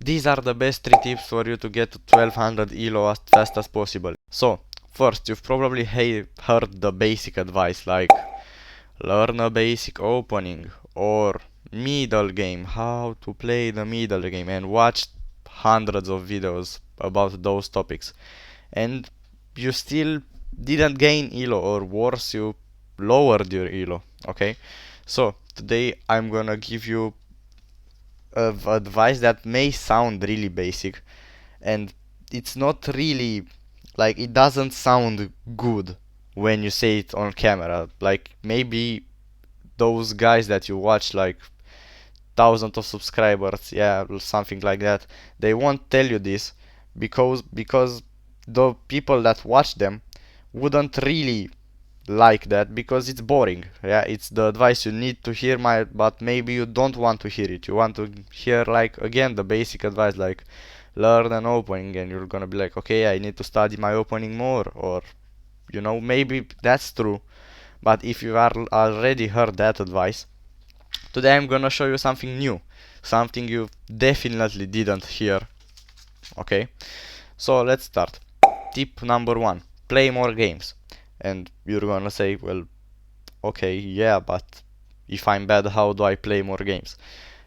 these are the best 3 tips for you to get to 1200 elo as fast as possible. So, first, you've probably heard the basic advice like learn a basic opening or middle game, how to play the middle game, and watch hundreds of videos about those topics. And you still didn't gain elo, or worse, you lowered your elo. Okay, so today I'm gonna give you advice that may sound really basic, and it's not really, like, it doesn't sound good when you say it on camera. Like, maybe those guys that you watch, like thousands of subscribers, yeah, something like that, they won't tell you this because the people that watch them wouldn't really like that, because it's boring. Yeah, it's the advice you need to hear, but maybe you don't want to hear it. You want to hear, like, again, the basic advice, like learn an opening, and you're gonna be like, okay, I need to study my opening more, or maybe that's true. But if you are already heard that advice, today I'm gonna show you something new, something you definitely didn't hear. Okay, so let's start. Tip number one: play more games. And you're gonna say, well, okay, yeah, but if I'm bad, how do I play more games?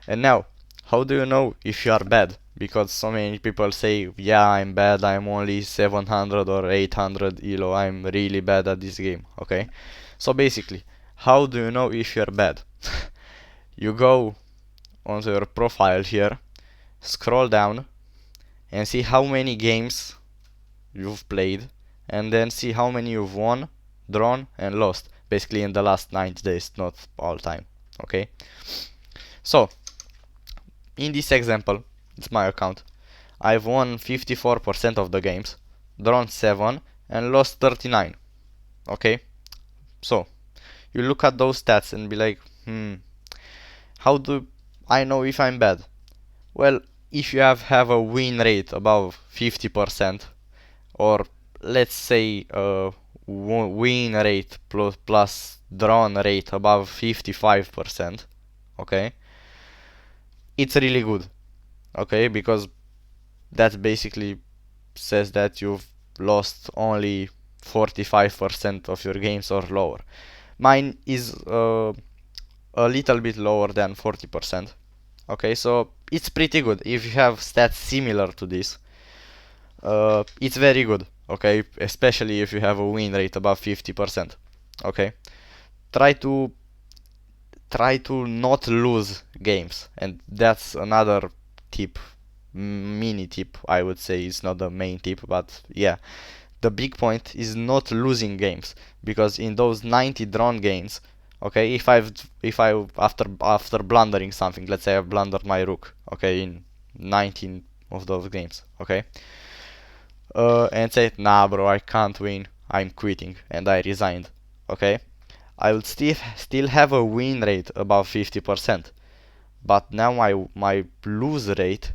And now, how do you know if you are bad? Because so many people say, yeah, I'm bad, I'm only 700 or 800 elo, I'm really bad at this game. Okay, so basically, how do you know if you're bad? You go onto your profile here, scroll down, and see how many games you've played, and then see how many you've won, drawn, and lost. Basically in the last 90 days, not all time. Okay? So, in this example, it's my account. I've won 54% of the games, drawn 7, and lost 39. Okay? So, you look at those stats and be like, how do I know if I'm bad? Well, if you have a win rate above 50%, or let's say a win rate plus drawn rate above 55%, okay, it's really good. Okay, because that basically says that you've lost only 45% of your games or lower. Mine is a little bit lower than 40%. Okay, so it's pretty good. If you have stats similar to this, it's very good. Okay, especially if you have a win rate above 50%. Okay, try to not lose games, and that's another tip, mini tip, I would say. It's not the main tip, but yeah, the big point is not losing games, because in those 90 drawn games, okay, if I after blundering something, let's say I've blundered my rook, okay, in 19 of those games, okay, and say, nah, bro, I can't win, I'm quitting, and I resigned, okay, I would still have a win rate above 50%, but now my lose rate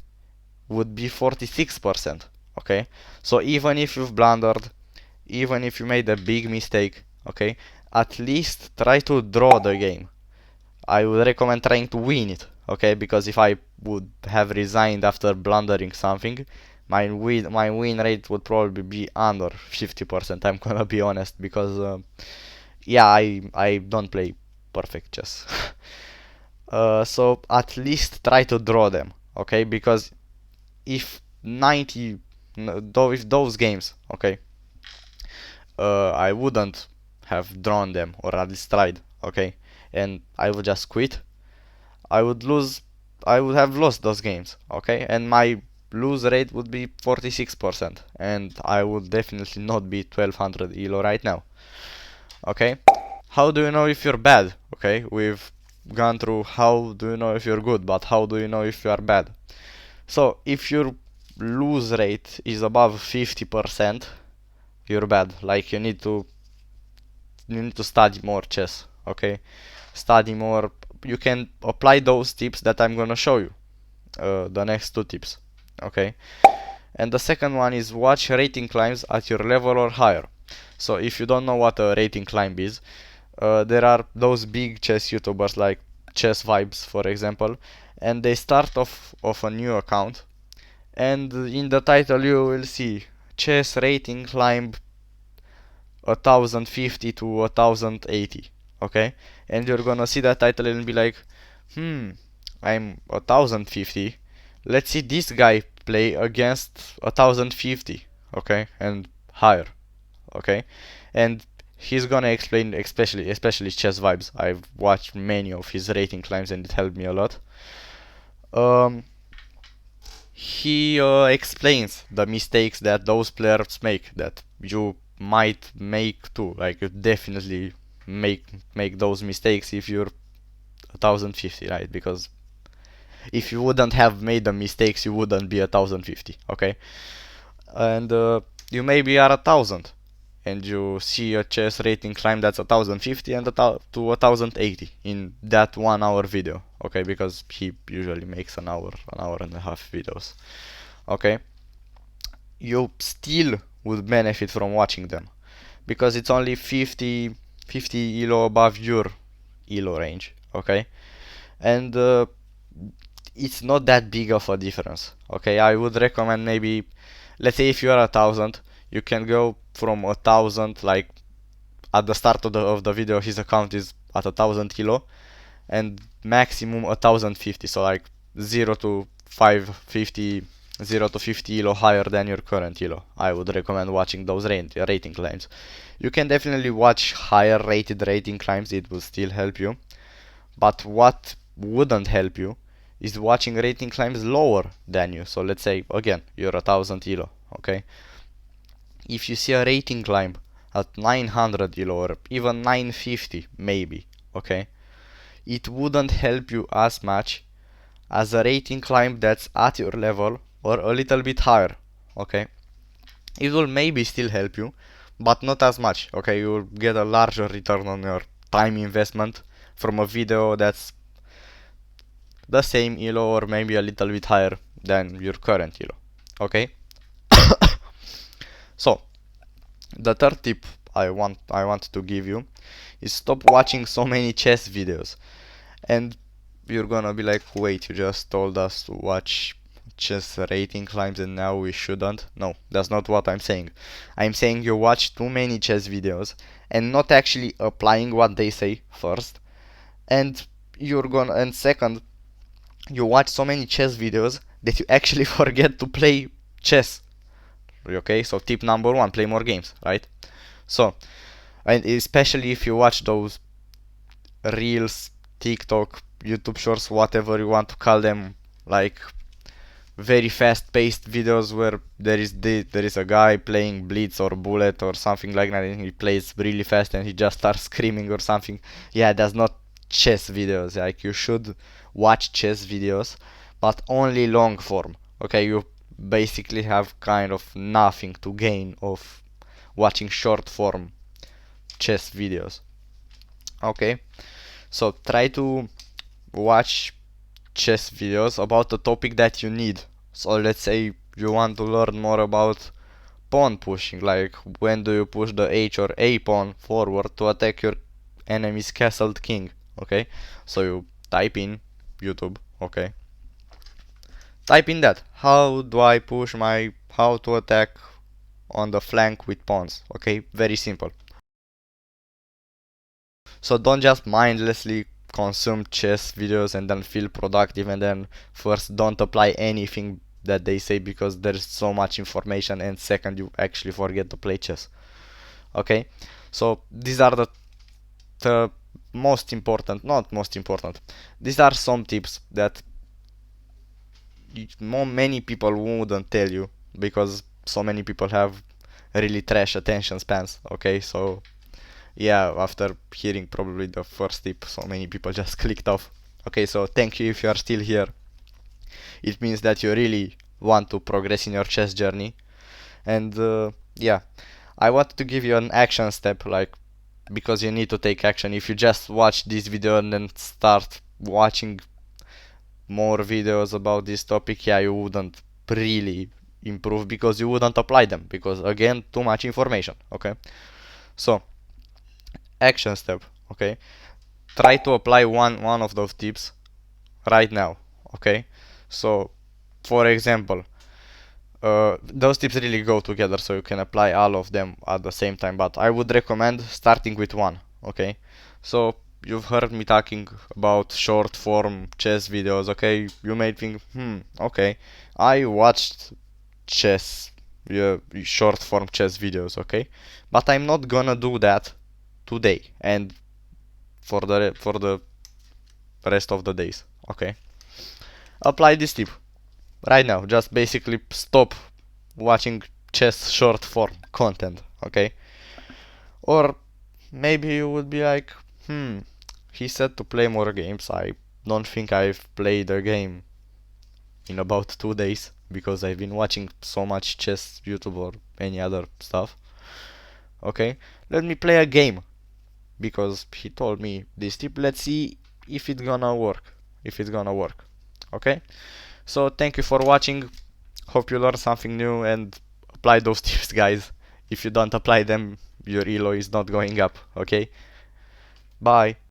would be 46%. Okay, so even if you've blundered, even if you made a big mistake, okay, at least try to draw the game. I would recommend trying to win it, okay, because if I would have resigned after blundering something, my win rate would probably be under 50%. I'm gonna be honest, because yeah, I don't play perfect chess. So at least try to draw them, okay, because if 90 though if those games, okay, I wouldn't have drawn them, or at least tried, okay, and I would just quit, I would lose, I would have lost those games, okay, and my lose rate would be 46%, and I would definitely not be 1200 elo right now. Okay, how do you know if you're bad? Okay, we've gone through how do you know if you're good, but how do you know if you are bad? So if your lose rate is above 50%, you're bad. Like, you need to study more chess. Okay, study more. You can apply those tips that I'm gonna show you, the next two tips. Okay, and the second one is watch rating climbs at your level or higher. So if you don't know what a rating climb is, there are those big chess YouTubers like Chess Vibes, for example, and they start off of a new account, and in the title you will see chess rating climb 1050 to 1080. Okay, and you're gonna see that title and be like, I'm 1050, let's see this guy play against 1050, okay, and higher, okay, and he's gonna explain, especially chess vibes. I've watched many of his rating climbs and it helped me a lot. He explains the mistakes that those players make, that you might make too. Like you definitely make those mistakes if you're 1050, right? Because if you wouldn't have made the mistakes, you wouldn't be 1050, okay? And you maybe are 1000, and you see a chess rating climb that's 1050 and to 1080 in that 1 hour video, okay? Because he usually makes an hour and a half videos, okay? You still would benefit from watching them because it's only 50 elo above your elo range, okay? And it's not that big of a difference, okay? I would recommend maybe, let's say if you are 1000, you can go from 1000, like at the start of the video his account is at 1000 kilo, and maximum 1050, so like 0 to 550, 0 to 50 elo higher than your current elo. I would recommend watching those rating climbs. You can definitely watch higher rated rating climbs, it will still help you, but what wouldn't help you is watching rating climbs lower than you. So let's say again you're 1000 elo, okay? If you see a rating climb at 900 elo or even 950 maybe, okay, it wouldn't help you as much as a rating climb that's at your level or a little bit higher, okay? It will maybe still help you, but not as much, okay? You will get a larger return on your time investment from a video that's the same elo or maybe a little bit higher than your current elo, okay? So the third tip I want to give you is stop watching so many chess videos. And you're gonna be like, wait, you just told us to watch chess rating climbs and now we shouldn't? No, that's not what I'm saying. I'm saying you watch too many chess videos and not actually applying what they say first, and and second, you watch so many chess videos that you actually forget to play chess. Okay, so tip number one, play more games, right? So, and especially if you watch those reels, TikTok, YouTube shorts, whatever you want to call them, like very fast-paced videos where there is a guy playing Blitz or Bullet or something like that, and he plays really fast and he just starts screaming or something. Yeah, that's not chess videos. Like you should watch chess videos, but only long form. Okay, you basically have kind of nothing to gain of watching short form chess videos. Okay, so try to watch chess videos about the topic that you need. So let's say you want to learn more about pawn pushing, like when do you push the h or a pawn forward to attack your enemy's castled king, okay? So you type in YouTube, okay? Type in that, how do I push how to attack on the flank with pawns, okay? Very simple. So don't just mindlessly consume chess videos and then feel productive and then first don't apply anything that they say because there's so much information, and second you actually forget to play chess. Okay, so these are the most important, not most important, these are some tips that many people wouldn't tell you because so many people have really trash attention spans. Okay, so yeah, after hearing probably the first tip, so many people just clicked off. Okay, so thank you if you are still here. It means that you really want to progress in your chess journey. And yeah, I wanted to give you an action step, like, because you need to take action. If you just watch this video and then start watching more videos about this topic, yeah, you wouldn't really improve because you wouldn't apply them, because again, too much information. Okay, so action step, okay, try to apply one of those tips right now. Okay, so for example, those tips really go together, so you can apply all of them at the same time, but I would recommend starting with one. Okay, so you've heard me talking about short form chess videos. Okay, you may think, okay, I watched chess, yeah, short form chess videos. Okay, but I'm not gonna do that today and for the rest of the days. Okay, apply this tip right now. Just basically stop watching chess short form content. Okay, or maybe you would be like, he said to play more games. I don't think I've played a game in about 2 days because I've been watching so much chess YouTube or any other stuff. Okay, let me play a game because he told me this tip. Let's see if it's gonna work. If it's gonna work. Okay, so thank you for watching. Hope you learned something new and apply those tips, guys. If you don't apply them, your elo is not going up. Okay, bye.